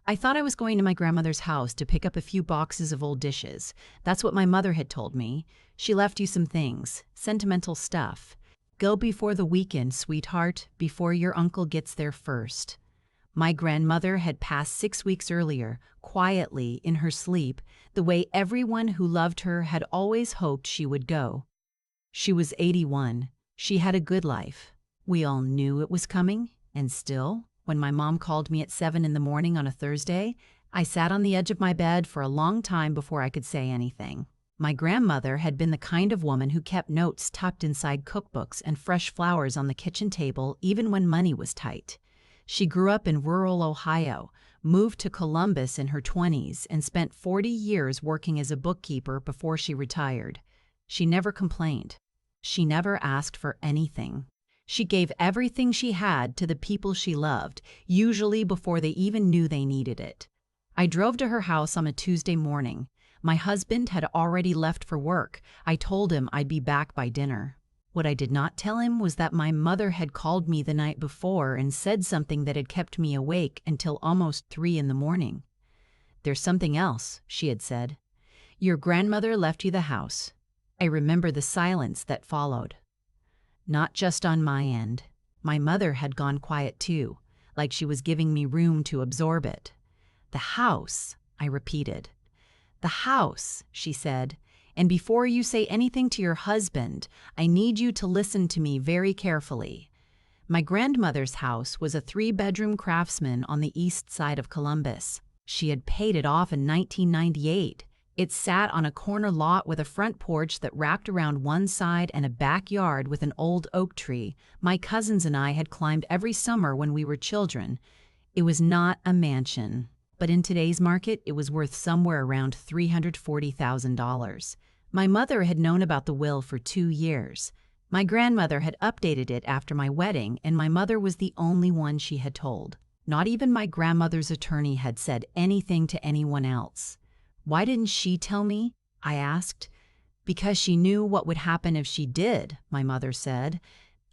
I thought I was going to my grandmother's house to pick up a few boxes of old dishes. That's what my mother had told me. She left you some things, sentimental stuff. Go before the weekend, sweetheart, before your uncle gets there first. My grandmother had passed 6 weeks earlier, quietly, in her sleep, the way everyone who loved her had always hoped she would go. She was 81. She had a good life. We all knew it was coming, and still, when my mom called me at 7 in the morning on a Thursday, I sat on the edge of my bed for a long time before I could say anything. My grandmother had been the kind of woman who kept notes tucked inside cookbooks and fresh flowers on the kitchen table even when money was tight. She grew up in rural Ohio, moved to Columbus in her 20s, and spent 40 years working as a bookkeeper before she retired. She never complained. She never asked for anything. She gave everything she had to the people she loved, usually before they even knew they needed it. I drove to her house on a Tuesday morning. My husband had already left for work. I told him I'd be back by dinner. What I did not tell him was that my mother had called me the night before and said something that had kept me awake until almost 3 in the morning. "There's something else," she had said. "Your grandmother left you the house." I remember the silence that followed. Not just on my end. My mother had gone quiet too, like she was giving me room to absorb it. "The house," I repeated. "The house," she said. "And before you say anything to your husband, I need you to listen to me very carefully." My grandmother's house was a 3-bedroom craftsman on the east side of Columbus. She had paid it off in 1998. It sat on a corner lot with a front porch that wrapped around one side and a backyard with an old oak tree my cousins and I had climbed every summer when we were children. It was not a mansion, but in today's market it was worth somewhere around $340,000. My mother had known about the will for 2 years. My grandmother had updated it after my wedding, and my mother was the only one she had told. Not even my grandmother's attorney had said anything to anyone else. "Why didn't she tell me?" I asked. "Because she knew what would happen if she did," my mother said.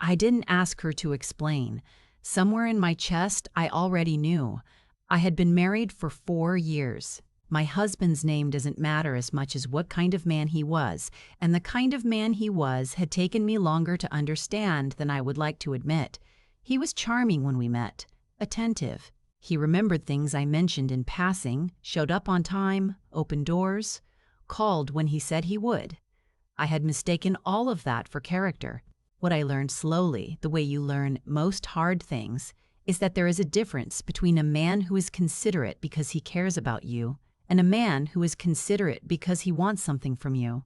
I didn't ask her to explain. Somewhere in my chest, I already knew. I had been married for 4 years. My husband's name doesn't matter as much as what kind of man he was, and the kind of man he was had taken me longer to understand than I would like to admit. He was charming when we met, attentive. He remembered things I mentioned in passing, showed up on time, opened doors, called when he said he would. I had mistaken all of that for character. What I learned slowly, the way you learn most hard things, is that there is a difference between a man who is considerate because he cares about you and a man who is considerate because he wants something from you.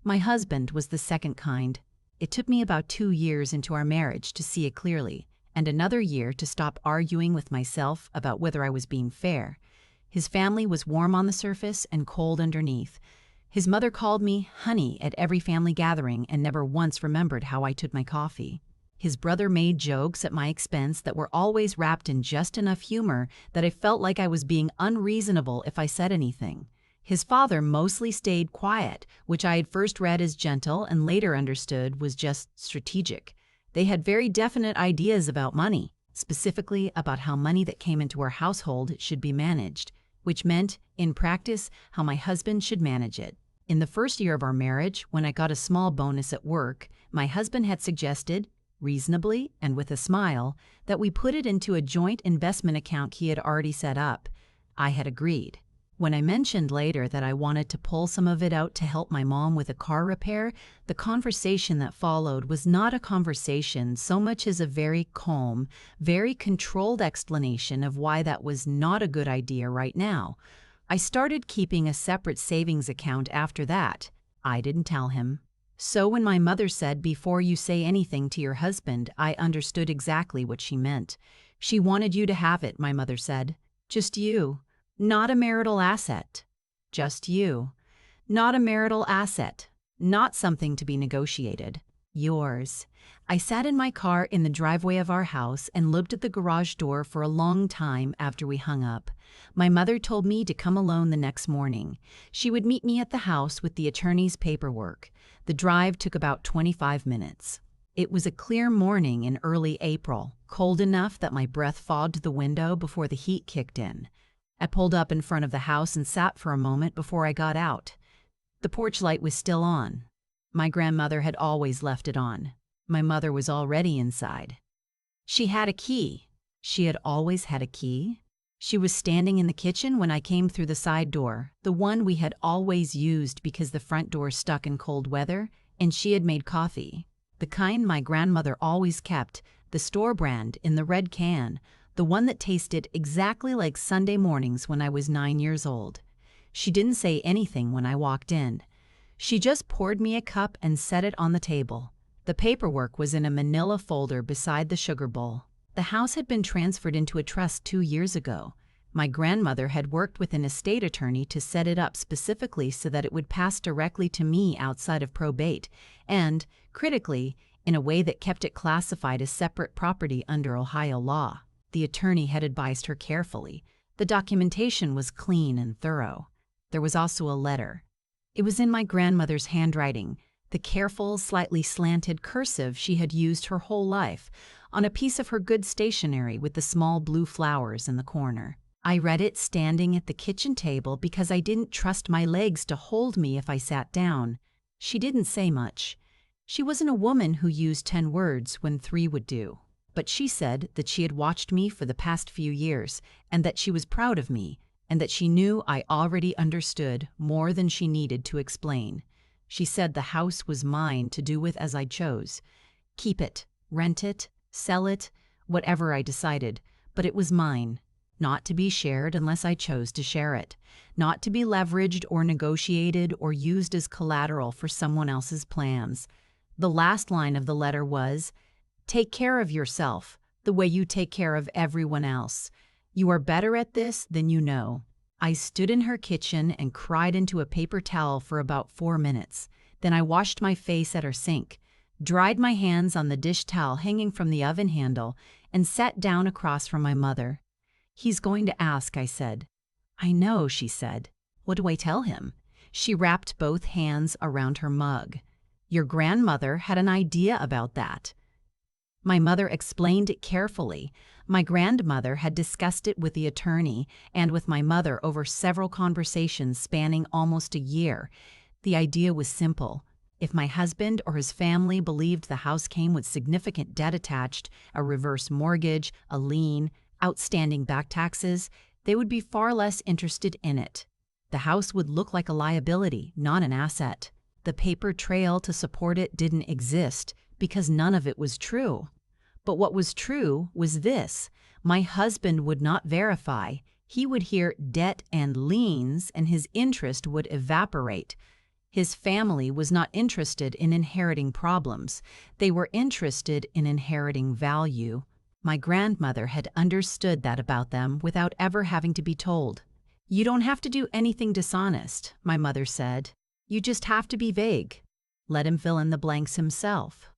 My husband was the second kind. It took me about 2 years into our marriage to see it clearly, and another year to stop arguing with myself about whether I was being fair. His family was warm on the surface and cold underneath. His mother called me honey at every family gathering and never once remembered how I took my coffee. His brother made jokes at my expense that were always wrapped in just enough humor that I felt like I was being unreasonable if I said anything. His father mostly stayed quiet, which I had first read as gentle and later understood was just strategic. They had very definite ideas about money, specifically about how money that came into our household should be managed, which meant, in practice, how my husband should manage it. In the first year of our marriage, when I got a small bonus at work, my husband had suggested, reasonably and with a smile, that we put it into a joint investment account he had already set up. I had agreed. When I mentioned later that I wanted to pull some of it out to help my mom with a car repair, the conversation that followed was not a conversation so much as a very calm, very controlled explanation of why that was not a good idea right now. I started keeping a separate savings account after that. I didn't tell him. So when my mother said, "Before you say anything to your husband," I understood exactly what she meant. She wanted you to have it, my mother said. Just you. Not a marital asset. Just you. Not a marital asset. Not something to be negotiated. Yours. I sat in my car in the driveway of our house and looked at the garage door for a long time after we hung up. My mother told me to come alone the next morning. She would meet me at the house with the attorney's paperwork. The drive took about 25 minutes. It was a clear morning in early April, cold enough that my breath fogged the window before the heat kicked in. I pulled up in front of the house and sat for a moment before I got out. The porch light was still on. My grandmother had always left it on. My mother was already inside. She had a key. She had always had a key. She was standing in the kitchen when I came through the side door, the one we had always used because the front door stuck in cold weather, and she had made coffee. The kind my grandmother always kept, the store brand in the red can, the one that tasted exactly like Sunday mornings when I was 9 years old. She didn't say anything when I walked in. She just poured me a cup and set it on the table. The paperwork was in a manila folder beside the sugar bowl. The house had been transferred into a trust 2 years ago. My grandmother had worked with an estate attorney to set it up specifically so that it would pass directly to me outside of probate, and, critically, in a way that kept it classified as separate property under Ohio law. The attorney had advised her carefully. The documentation was clean and thorough. There was also a letter. It was in my grandmother's handwriting, the careful, slightly slanted cursive she had used her whole life, on a piece of her good stationery with the small blue flowers in the corner. I read it standing at the kitchen table because I didn't trust my legs to hold me if I sat down. She didn't say much. She wasn't a woman who used 10 words when 3 would do. But she said that she had watched me for the past few years, and that she was proud of me, and that she knew I already understood more than she needed to explain. She said the house was mine to do with as I chose. Keep it, rent it, sell it, whatever I decided, but it was mine. Not to be shared unless I chose to share it. Not to be leveraged or negotiated or used as collateral for someone else's plans. The last line of the letter was, "Take care of yourself, the way you take care of everyone else. You are better at this than you know." I stood in her kitchen and cried into a paper towel for about 4 minutes. Then I washed my face at her sink, dried my hands on the dish towel hanging from the oven handle, and sat down across from my mother. "He's going to ask," I said. "I know," she said. "What do I tell him?" She wrapped both hands around her mug. "Your grandmother had an idea about that." My mother explained it carefully. My grandmother had discussed it with the attorney and with my mother over several conversations spanning almost a year. The idea was simple. If my husband or his family believed the house came with significant debt attached, a reverse mortgage, a lien, outstanding back taxes, they would be far less interested in it. The house would look like a liability, not an asset. The paper trail to support it didn't exist because none of it was true. But what was true was this: my husband would not verify. He would hear debt and liens, and his interest would evaporate. His family was not interested in inheriting problems. They were interested in inheriting value. My grandmother had understood that about them without ever having to be told. "You don't have to do anything dishonest," my mother said. "You just have to be vague. Let him fill in the blanks himself."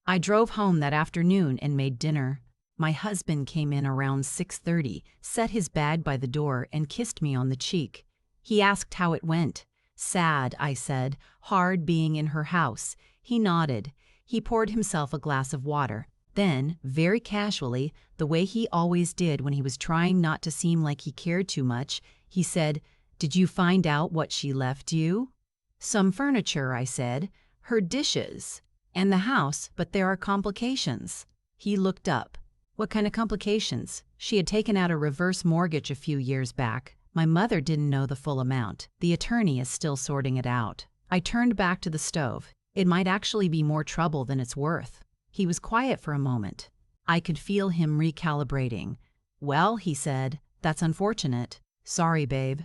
I drove home that afternoon and made dinner. My husband came in around 6:30, set his bag by the door, and kissed me on the cheek. He asked how it went. "Sad," I said, "hard being in her house." He nodded. He poured himself a glass of water. Then, very casually, the way he always did when he was trying not to seem like he cared too much, he said, "Did you find out what she left you?" "Some furniture," I said. "Her dishes. And the house, but there are complications." He looked up. "What kind of complications?" "She had taken out a reverse mortgage a few years back. My mother didn't know the full amount. The attorney is still sorting it out." I turned back to the stove. It might actually be more trouble than it's worth. He was quiet for a moment. I could feel him recalibrating. "Well," he said, "that's unfortunate. Sorry, babe."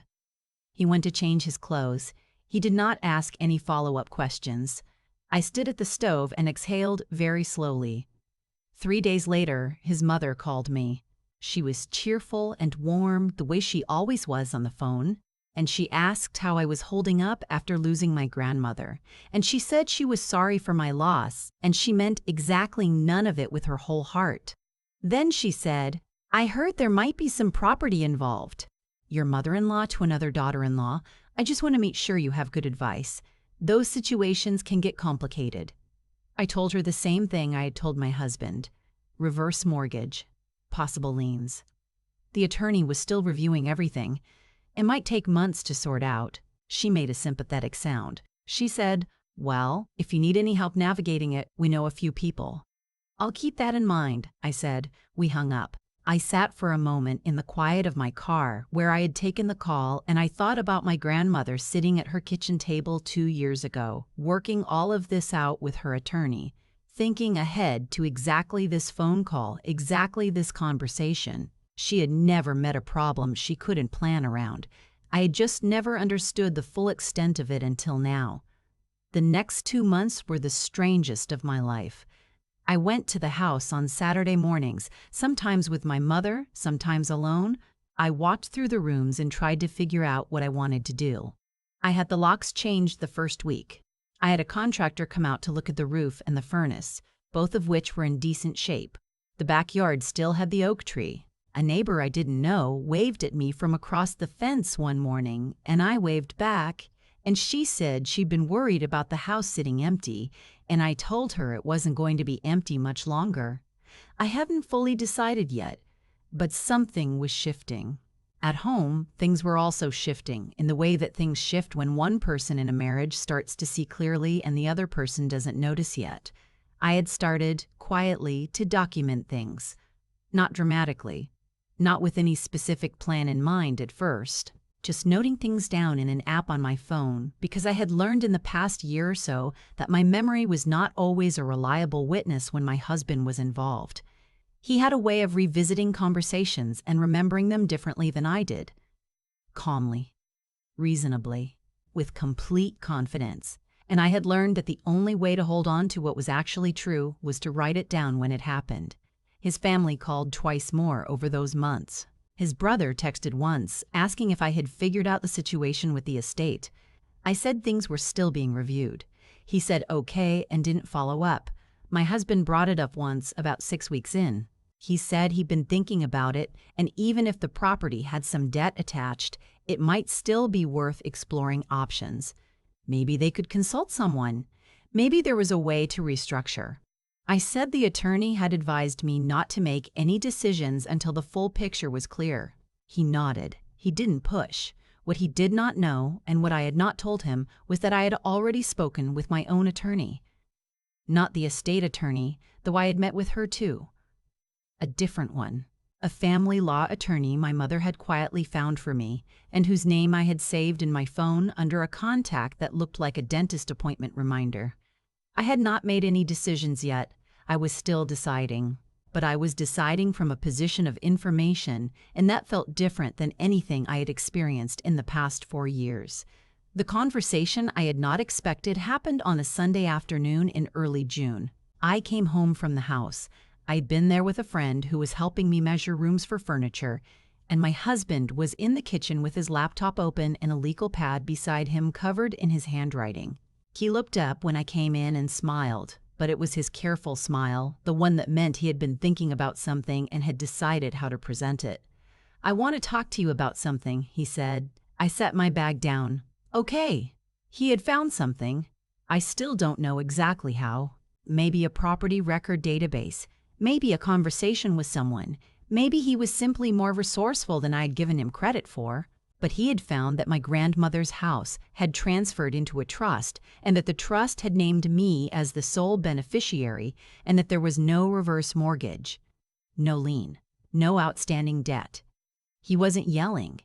He went to change his clothes. He did not ask any follow-up questions. I stood at the stove and exhaled very slowly. 3 days later, his mother called me. She was cheerful and warm, the way she always was on the phone, and she asked how I was holding up after losing my grandmother. And she said she was sorry for my loss, and she meant exactly none of it with her whole heart. Then she said, "I heard there might be some property involved." Your mother-in-law to another daughter-in-law, "I just want to make sure you have good advice. Those situations can get complicated." I told her the same thing I had told my husband. Reverse mortgage. Possible liens. The attorney was still reviewing everything. It might take months to sort out. She made a sympathetic sound. She said, "Well, if you need any help navigating it, we know a few people." "I'll keep that in mind," I said. We hung up. I sat for a moment in the quiet of my car where I had taken the call, and I thought about my grandmother sitting at her kitchen table 2 years ago, working all of this out with her attorney, thinking ahead to exactly this phone call, exactly this conversation. She had never met a problem she couldn't plan around. I had just never understood the full extent of it until now. The next 2 months were the strangest of my life. I went to the house on Saturday mornings, sometimes with my mother, sometimes alone. I walked through the rooms and tried to figure out what I wanted to do. I had the locks changed the first week. I had a contractor come out to look at the roof and the furnace, both of which were in decent shape. The backyard still had the oak tree. A neighbor I didn't know waved at me from across the fence one morning, and I waved back, and she said she'd been worried about the house sitting empty, and I told her it wasn't going to be empty much longer. I hadn't fully decided yet, but something was shifting. At home, things were also shifting in the way that things shift when one person in a marriage starts to see clearly and the other person doesn't notice yet. I had started, quietly, to document things. Not dramatically, not with any specific plan in mind at first. Just noting things down in an app on my phone because I had learned in the past year or so that my memory was not always a reliable witness when my husband was involved. He had a way of revisiting conversations and remembering them differently than I did. Calmly, reasonably, with complete confidence. And I had learned that the only way to hold on to what was actually true was to write it down when it happened. His family called twice more over those months. His brother texted once, asking if I had figured out the situation with the estate. I said things were still being reviewed. He said okay and didn't follow up. My husband brought it up once, about 6 weeks in. He said he'd been thinking about it, and even if the property had some debt attached, it might still be worth exploring options. Maybe they could consult someone. Maybe there was a way to restructure. I said the attorney had advised me not to make any decisions until the full picture was clear. He nodded. He didn't push. What he did not know, and what I had not told him, was that I had already spoken with my own attorney. Not the estate attorney, though I had met with her too. A different one. A family law attorney my mother had quietly found for me, and whose name I had saved in my phone under a contact that looked like a dentist appointment reminder. I had not made any decisions yet. I was still deciding. But I was deciding from a position of information, and that felt different than anything I had experienced in the past 4 years. The conversation I had not expected happened on a Sunday afternoon in early June. I came home from the house. I'd been there with a friend who was helping me measure rooms for furniture, and my husband was in the kitchen with his laptop open and a legal pad beside him covered in his handwriting. He looked up when I came in and smiled, but it was his careful smile, the one that meant he had been thinking about something and had decided how to present it. "I want to talk to you about something," he said. I set my bag down. Okay. He had found something. I still don't know exactly how. Maybe a property record database. Maybe a conversation with someone. Maybe he was simply more resourceful than I had given him credit for. But he had found that my grandmother's house had transferred into a trust, and that the trust had named me as the sole beneficiary, and that there was no reverse mortgage, no lien, no outstanding debt. He wasn't yelling.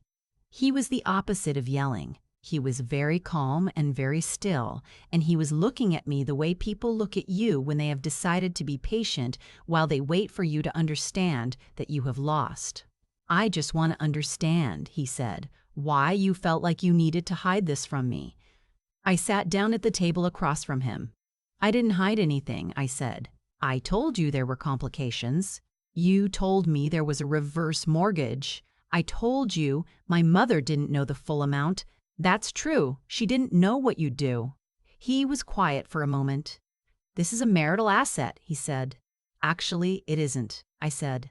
He was the opposite of yelling. He was very calm and very still, and he was looking at me the way people look at you when they have decided to be patient while they wait for you to understand that you have lost. "I just want to understand," he said, "why you felt like you needed to hide this from me." I sat down at the table across from him. "I didn't hide anything," I said. "I told you there were complications. You told me there was a reverse mortgage. I told you my mother didn't know the full amount. That's true. She didn't know what you'd do." He was quiet for a moment. "This is a marital asset," he said. "Actually, it isn't," I said.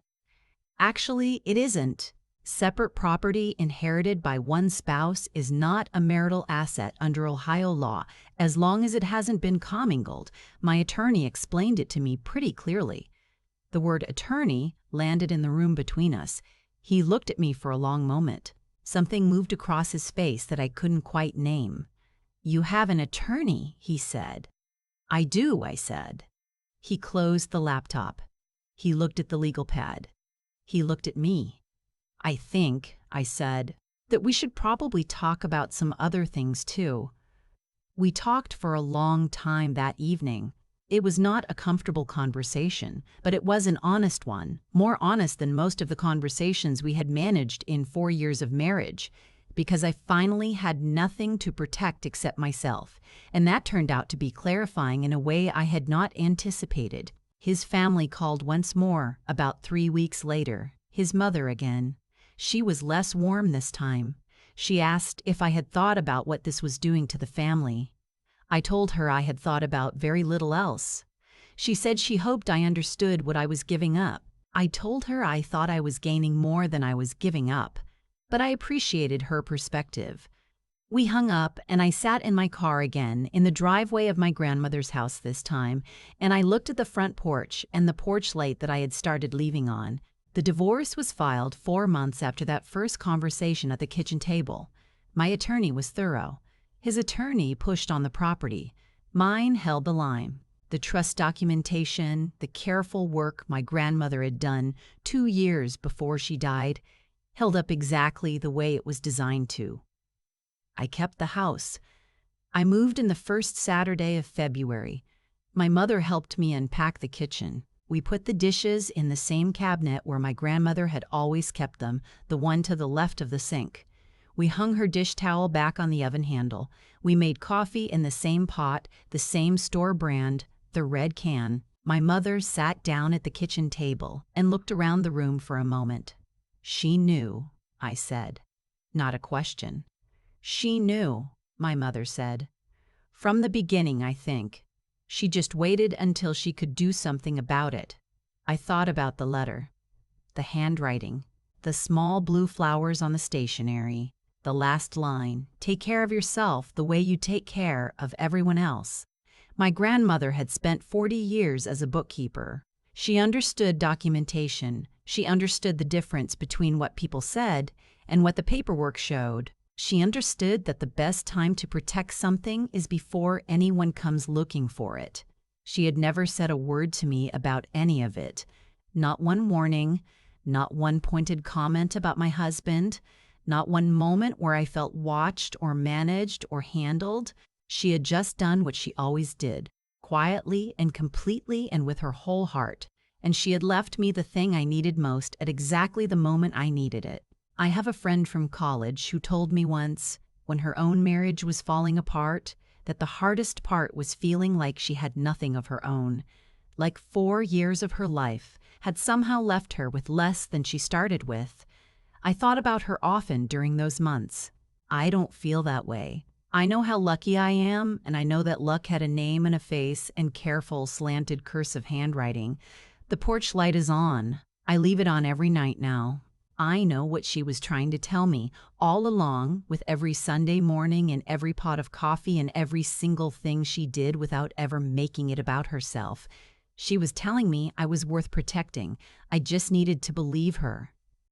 "Actually, it isn't. Separate property inherited by one spouse is not a marital asset under Ohio law as long as it hasn't been commingled. My attorney explained it to me pretty clearly." The word attorney landed in the room between us. He looked at me for a long moment. Something moved across his face that I couldn't quite name. "You have an attorney," he said. "I do," I said. He closed the laptop. He looked at the legal pad. He looked at me. "I think," I said, "that we should probably talk about some other things too." We talked for a long time that evening. It was not a comfortable conversation, but it was an honest one, more honest than most of the conversations we had managed in 4 years of marriage, because I finally had nothing to protect except myself, and that turned out to be clarifying in a way I had not anticipated. His family called once more, about 3 weeks later, his mother again. She was less warm this time. She asked if I had thought about what this was doing to the family. I told her I had thought about very little else. She said she hoped I understood what I was giving up. I told her I thought I was gaining more than I was giving up, but I appreciated her perspective. We hung up, and I sat in my car again, in the driveway of my grandmother's house this time, and I looked at the front porch and the porch light that I had started leaving on. The divorce was filed 4 months after that first conversation at the kitchen table. My attorney was thorough. His attorney pushed on the property. Mine held the line. The trust documentation, the careful work my grandmother had done 2 years before she died, held up exactly the way it was designed to. I kept the house. I moved in the first Saturday of February. My mother helped me unpack the kitchen. We put the dishes in the same cabinet where my grandmother had always kept them, the one to the left of the sink. We hung her dish towel back on the oven handle. We made coffee in the same pot, the same store brand, the red can. My mother sat down at the kitchen table and looked around the room for a moment. "She knew," I said. Not a question. "She knew," my mother said. "From the beginning, I think. She just waited until she could do something about it." I thought about the letter, the handwriting, the small blue flowers on the stationery, the last line, "Take care of yourself the way you take care of everyone else." My grandmother had spent 40 years as a bookkeeper. She understood documentation. She understood the difference between what people said and what the paperwork showed. She understood that the best time to protect something is before anyone comes looking for it. She had never said a word to me about any of it. Not one warning, not one pointed comment about my husband, not one moment where I felt watched or managed or handled. She had just done what she always did, quietly and completely and with her whole heart. And she had left me the thing I needed most at exactly the moment I needed it. I have a friend from college who told me once, when her own marriage was falling apart, that the hardest part was feeling like she had nothing of her own. Like 4 years of her life had somehow left her with less than she started with. I thought about her often during those months. I don't feel that way. I know how lucky I am, and I know that luck had a name and a face and careful, slanted cursive handwriting. The porch light is on. I leave it on every night now. I know what she was trying to tell me all along, with every Sunday morning and every pot of coffee and every single thing she did without ever making it about herself. She was telling me I was worth protecting. I just needed to believe her.